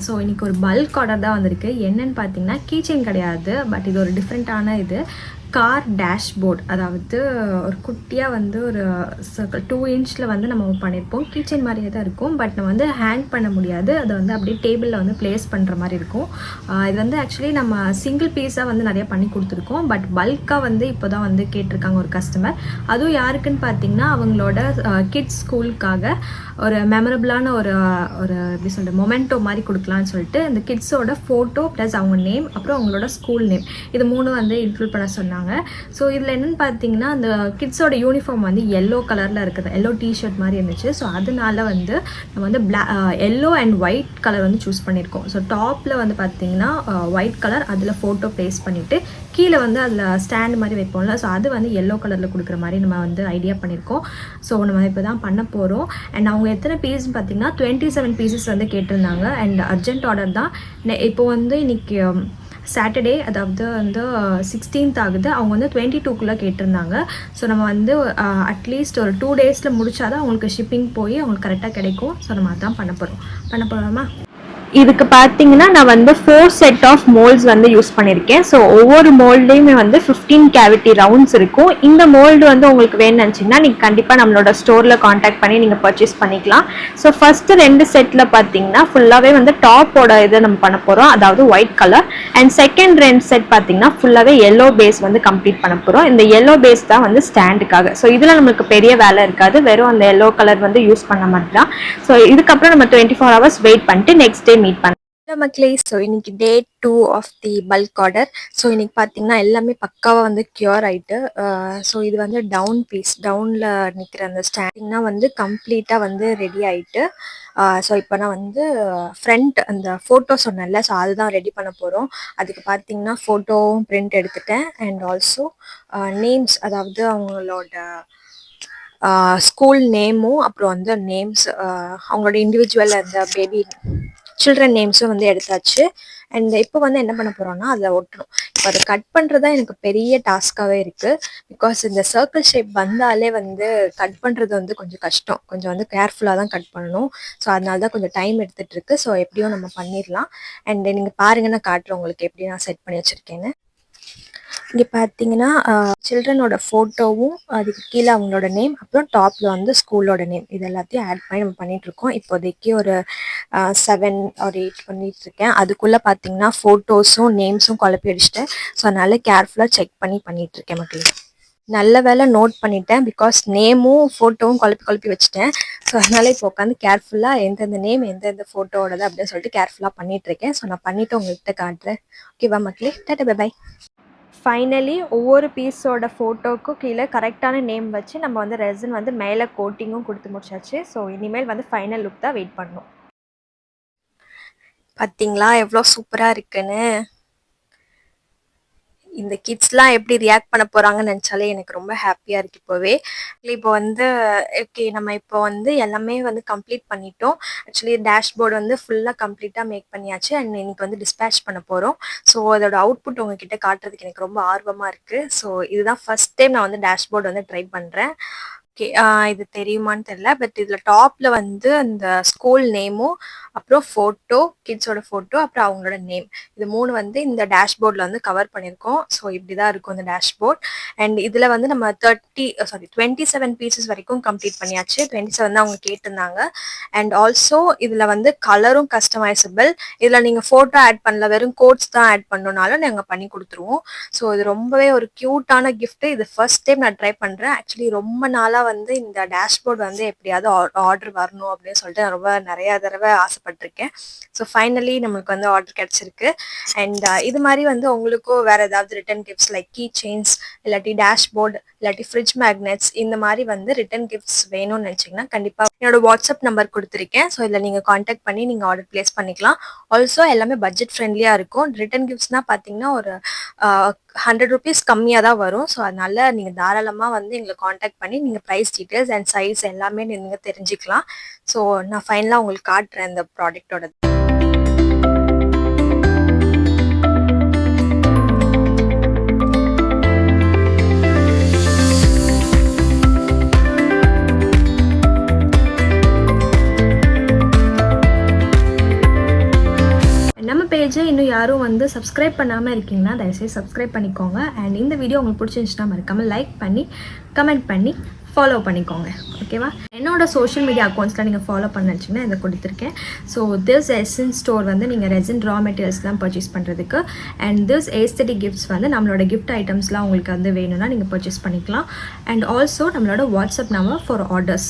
So இன்றைக்கி ஒரு bulk order தான் வந்திருக்கு. என்னென்னு பார்த்தீங்கன்னா கீச்செயின் கிடையாது, பட் இது ஒரு டிஃப்ரெண்ட்டான இது கார் டேஷ்போர்ட். அதாவது ஒரு குட்டியாக வந்து ஒரு சர்க்கிள் 2 இன்ச்சில் வந்து நம்ம பண்ணியிருப்போம். கீச்செயின் மாதிரியே தான் இருக்கும், பட் நம்ம வந்து ஹேங் பண்ண முடியாது. அதை வந்து அப்படியே டேபிளில் வந்து ப்ளேஸ் பண்ணுற மாதிரி இருக்கும். இது வந்து ஆக்சுவலி நம்ம சிங்கிள் பீஸாக வந்து நிறையா பண்ணி கொடுத்துருக்கோம், பட் பல்காக வந்து இப்போ தான் வந்து கேட்டிருக்காங்க ஒரு கஸ்டமர். அதுவும் யாருக்குன்னு பார்த்தீங்கன்னா அவங்களோட கிட்ஸ் ஸ்கூலுக்காக ஒரு மெமரபிளான ஒரு எப்படி சொல்கிற மொமெண்டோ மாதிரி கொடுக்கலான்னு சொல்லிட்டு இந்த கிட்ஸோட ஃபோட்டோ ப்ளஸ் அவங்க நேம் அப்புறம் அவங்களோட ஸ்கூல் நேம் இது 3 வந்து இன்க்ளூட் பண்ண சொன்னாங்க. ஸோ இதில் என்னென்னு பார்த்தீங்கன்னா அந்த கிட்ஸோட யூனிஃபார்ம் வந்து எல்லோ கலரில் இருக்குது, எல்லோ டிஷர்ட் மாதிரி இருந்துச்சு. ஸோ அதனால வந்து நம்ம வந்து எல்லோ அண்ட் ஒயிட் கலர் வந்து சூஸ் பண்ணியிருக்கோம். ஸோ டாப்பில் வந்து பார்த்தீங்கன்னா ஒயிட் கலர், அதில் ஃபோட்டோ ப்ளேஸ் பண்ணிவிட்டு கீழே வந்து அதில் ஸ்டாண்ட் மாதிரி வைப்போம்ல, ஸோ அது வந்து எல்லோ கலரில் கொடுக்குற மாதிரி நம்ம வந்து ஐடியா பண்ணியிருக்கோம். ஸோ நம்ம இப்போ தான் பண்ண போகிறோம். அண்ட் அவங்க எத்தனை பீஸ்ன்னு பார்த்தீங்கன்னா 27 பீசஸ் வந்து கேட்டிருந்தாங்க. அண்ட் அர்ஜென்ட் ஆர்டர் தான். இப்போ வந்து இன்றைக்கி சாட்டர்டே, அதாவது வந்து 16th ஆகுது. அவங்க வந்து 22க்குள்ளே கேட்டிருந்தாங்க. ஸோ நம்ம வந்து அட்லீஸ்ட் ஒரு 2 டேஸில் முடிச்சாதான் அவங்களுக்கு ஷிப்பிங் போய் அவங்களுக்கு கரெக்டாக கிடைக்கும். ஸோ நம்ம அதான் பண்ண போகிறோமா. இதுக்கு பார்த்தீங்கன்னா நான் வந்து 4 செட் ஆஃப் மோல்ட்ஸ் வந்து யூஸ் பண்ணியிருக்கேன். ஸோ ஒவ்வொரு மோல்ட்லேயுமே வந்து 15 கேவிட்டி ரவுண்ட்ஸ் இருக்கும். இந்த மோல்டு வந்து உங்களுக்கு வேணும்னு நினச்சிங்கன்னா நீங்கள் கண்டிப்பாக நம்மளோட ஸ்டோரில் காண்டாக்ட் பண்ணி நீங்கள் பர்ச்சேஸ் பண்ணிக்கலாம். ஸோ ஃபஸ்ட்டு 2 செட்டில் பார்த்தீங்கன்னா ஃபுல்லாகவே வந்து டாப்போட இதை நம்ம பண்ண போகிறோம், அதாவது white colour. And second 2 set பார்த்தீங்கன்னா ஃபுல்லாகவே எல்லோ பேஸ் வந்து கம்ப்ளீட் பண்ண போகிறோம். இந்த எல்லோ பேஸ் தான் வந்து ஸ்டாண்டுக்காக. ஸோ இதில் நம்மளுக்கு பெரிய வேலை இருக்காது, வெறும் அந்த எல்லோ கலர் வந்து யூஸ் பண்ண மாதிரி தான். ஸோ இதுக்கப்புறம் நம்ம 24 ஹவர்ஸ் வெயிட் பண்ணிட்டு நெக்ஸ்ட் டே மீட் பண்ண மக்களே. ஸோ இன்னைக்கு day 2 of the bulk order. So இன்னைக்கு பார்த்தீங்கன்னா எல்லாமே பக்காவாக வந்து க்யூர் ஆகிட்டு. ஸோ இது வந்து டவுன் பீஸ், டவுனில் நிற்கிற அந்த ஸ்டாண்டிங்னா வந்து கம்ப்ளீட்டாக வந்து ரெடி ஆகிட்டு. ஸோ இப்போ நான் வந்து ஃப்ரண்ட் அந்த ஃபோட்டோ சொன்னேன்ல, ஸோ அதுதான் ரெடி பண்ண போகிறோம். அதுக்கு பார்த்தீங்கன்னா ஃபோட்டோவும் பிரிண்ட் எடுத்துட்டேன். அண்ட் ஆல்சோ நேம்ஸ், அதாவது அவங்களோட ஸ்கூல் நேமும் அப்புறம் வந்து நேம்ஸ், அவங்களோட இண்டிவிஜுவல் அந்த பேபி சில்ட்ரன் நேம்ஸும் வந்து எடுத்தாச்சு. அண்ட் இப்போ வந்து என்ன பண்ண போகிறோம்னா அதில் ஒட்டணும். இப்போ அதை கட் பண்ணுறது தான் எனக்கு பெரிய டாஸ்க்காகவே இருக்குது. பிகாஸ் இந்த சர்க்கிள் ஷேப் வந்தாலே வந்து கட் பண்ணுறது வந்து கொஞ்சம் கஷ்டம், கொஞ்சம் வந்து கேர்ஃபுல்லாக தான் கட் பண்ணணும். ஸோ அதனால தான் கொஞ்சம் டைம் எடுத்துகிட்ருக்கு. ஸோ எப்படியும் நம்ம பண்ணிடலாம். அண்ட் நீங்கள் பாருங்கள், நான் காட்டுறேன் உங்களுக்கு எப்படி நான் செட் பண்ணி வச்சுருக்கேன்னு. இங்கே பார்த்தீங்கன்னா சில்ட்ரனோட ஃபோட்டோவும் அதுக்கு கீழே அவங்களோட நேம் அப்புறம் டாப்பில் வந்து ஸ்கூலோட நேம் இது எல்லாத்தையும் ஆட் பண்ணி நம்ம பண்ணிகிட்ருக்கோம். இப்போதைக்கு ஒரு 7 or 8 பண்ணிகிட்ருக்கேன். அதுக்குள்ளே பார்த்தீங்கன்னா ஃபோட்டோஸும் நேம்ஸும் குழப்பி அடிச்சிட்டேன். ஸோ அதனால் கேர்ஃபுல்லாக செக் பண்ணிகிட்ருக்கேன் மக்களே. நல்ல வேலை நோட் பண்ணிட்டேன், பிகாஸ் நேமும் ஃபோட்டோவும் குழப்பி வச்சுட்டேன். ஸோ அதனால் இப்போ உட்காந்து கேர்ஃபுல்லாக எந்தெந்த நேம் எந்தெந்த ஃபோட்டோவோடது அப்படின்னு சொல்லிட்டு கேர்ஃபுல்லாக பண்ணிகிட்ருக்கேன். ஸோ நான் பண்ணிவிட்டு உங்கள்கிட்ட காட்டுறேன். ஓகேவா மக்களே, டாடா பை. ஃபைனலி ஒவ்வொரு பீஸோட ஃபோட்டோவுக்கும் கீழே கரெக்டான நேம் வச்சு நம்ம வந்து ரெசின் வந்து மேலே கோட்டிங்கும் கொடுத்து முடிச்சாச்சு. ஸோ இனிமேல் வந்து ஃபைனல் லுக் தான் வெயிட் பண்ணணும். பார்த்தீங்களா எவ்வளோ சூப்பராக இருக்குன்னு. இந்த கிட்ஸ்லாம் எப்படி ரியாக்ட் பண்ண போகிறாங்கன்னு நினச்சாலே எனக்கு ரொம்ப ஹாப்பியாக இருக்குது இப்போவே. இப்போ வந்து ஓகே, நம்ம இப்போ வந்து எல்லாமே வந்து கம்ப்ளீட் பண்ணிட்டோம். ஆக்சுவலி டேஷ்போர்டு வந்து ஃபுல்லாக கம்ப்ளீட்டாக மேக் பண்ணியாச்சு. அண்ட் இன்னைக்கு வந்து டிஸ்பேச் பண்ண போகிறோம். ஸோ அதோட அவுட்புட் உங்ககிட்ட காட்டுறதுக்கு எனக்கு ரொம்ப ஆர்வமாக இருக்குது. ஸோ இதுதான் ஃபர்ஸ்ட் டைம் நான் வந்து டேஷ்போர்டு வந்து ட்ரை பண்ணுறேன். ஓகே, இது தெரியுமான்னு தெரியல, பட் இதில் டாப்பில் வந்து அந்த ஸ்கூல் நேமும் அப்புறம் ஃபோட்டோ, கிட்ஸோட ஃபோட்டோ அப்புறம் அவங்களோட நேம் இது 3 வந்து இந்த டேஷ்போர்டில் வந்து கவர் பண்ணியிருக்கோம். ஸோ இப்படி தான் இருக்கும் இந்த டேஷ்போர்ட். அண்ட் இதில் வந்து நம்ம 27 பீசஸ் வரைக்கும் கம்ப்ளீட் பண்ணியாச்சு. 27 தான் அவங்க கேட்டிருந்தாங்க. அண்ட் ஆல்சோ இதில் வந்து கலரும் கஸ்டமைசபிள். இதில் நீங்கள் ஃபோட்டோ ஆட் பண்ணல, வெறும் கோட்ஸ் தான் ஆட் பண்ணணுனாலும் நாங்கள் பண்ணி கொடுத்துருவோம். ஸோ இது ரொம்பவே ஒரு க்யூட்டான கிஃப்ட்டு. இது ஃபர்ஸ்ட் டைம் நான் ட்ரை பண்ணுறேன். ஆக்சுவலி ரொம்ப நாளாக வந்து இந்த டேஷ்போர்ட் வந்து எப்படியாவது ஆர்டர் வரணும் அப்படின்னு சொல்லிட்டு நான் ரொம்ப நிறையா தடவை ஆசைப்பட்டிருக்கேன். ஸோ ஃபைனலி நம்மளுக்கு வந்து ஆர்டர் கிடச்சிருக்கு. அண்ட் இது மாதிரி வந்து உங்களுக்கும் வேறு ஏதாவது return gifts like key chains இல்லாட்டி டேஷ்போர்டு இல்லாட்டி ஃப்ரிட்ஜ் மேக்னெட்ஸ் இந்த மாதிரி வந்து ரிட்டன் கிஃப்ட்ஸ் வேணும்னு நினச்சிங்கன்னா கண்டிப்பாக என்னோட வாட்ஸ்அப் நம்பர் கொடுத்துருக்கேன். ஸோ இதில் நீங்கள் காண்டாக்ட் பண்ணி நீங்கள் ஆர்டர் ப்ளேஸ் பண்ணிக்கலாம். ஆல்சோ எல்லாமே பட்ஜெட் ஃப்ரெண்ட்லியாக இருக்கும். ரிட்டன் கிஃப்ட்ஸ்னால் பார்த்தீங்கன்னா ஒரு 100 rupees கம்மியாக தான் வரும். ஸோ அதனால் நீங்கள் தாராளமாக வந்து எங்களை காண்டாக்ட் பண்ணி நீங்கள் ப்ரைஸ் டீட்டெயில்ஸ் அண்ட் சைஸ் எல்லாமே நீங்கள் தெரிஞ்சுக்கலாம். ஸோ நான் ஃபைனலாக உங்களுக்கு காட்டுறேன் இந்த ப்ராடக்டோட. நம்ம பேஜை இன்னும் யாரும் வந்து சப்ஸ்கிரைப் பண்ணாமல் இருக்கீங்கன்னா தயவுசெய்து சப்ஸ்கிரைப் பண்ணிக்கோங்க. அண்ட் இந்த வீடியோ உங்களுக்கு பிடிச்சிருந்துச்சுன்னா மறக்காமல் லைக் பண்ணி கமெண்ட் பண்ணி ஃபாலோ பண்ணிக்கோங்க. ஓகேவா? என்னோட சோஷியல் மீடியா அக்கௌண்ட்ஸில் நீங்கள் ஃபாலோ பண்ணிச்சிங்கன்னா இதை கொடுத்துருக்கேன். ஸோ திஸ் எசன்ஸ் ஸ்டோர் வந்து நீங்கள் ரெசின் ரா மெட்டீரியல்ஸ்லாம் பர்ச்சேஸ் பண்ணுறதுக்கு, அண்ட் திஸ் ஏஸ்தெட்டிக் கிஃப்ட்ஸ் வந்து நம்மளோட கிஃப்ட் ஐட்டம்ஸ்லாம் உங்களுக்கு வந்து வேணும்னா நீங்கள் பர்ச்சேஸ் பண்ணிக்கலாம். அண்ட் ஆல்சோ நம்மளோட வாட்ஸ்அப் நம்பர் ஃபார் ஆர்டர்ஸ்.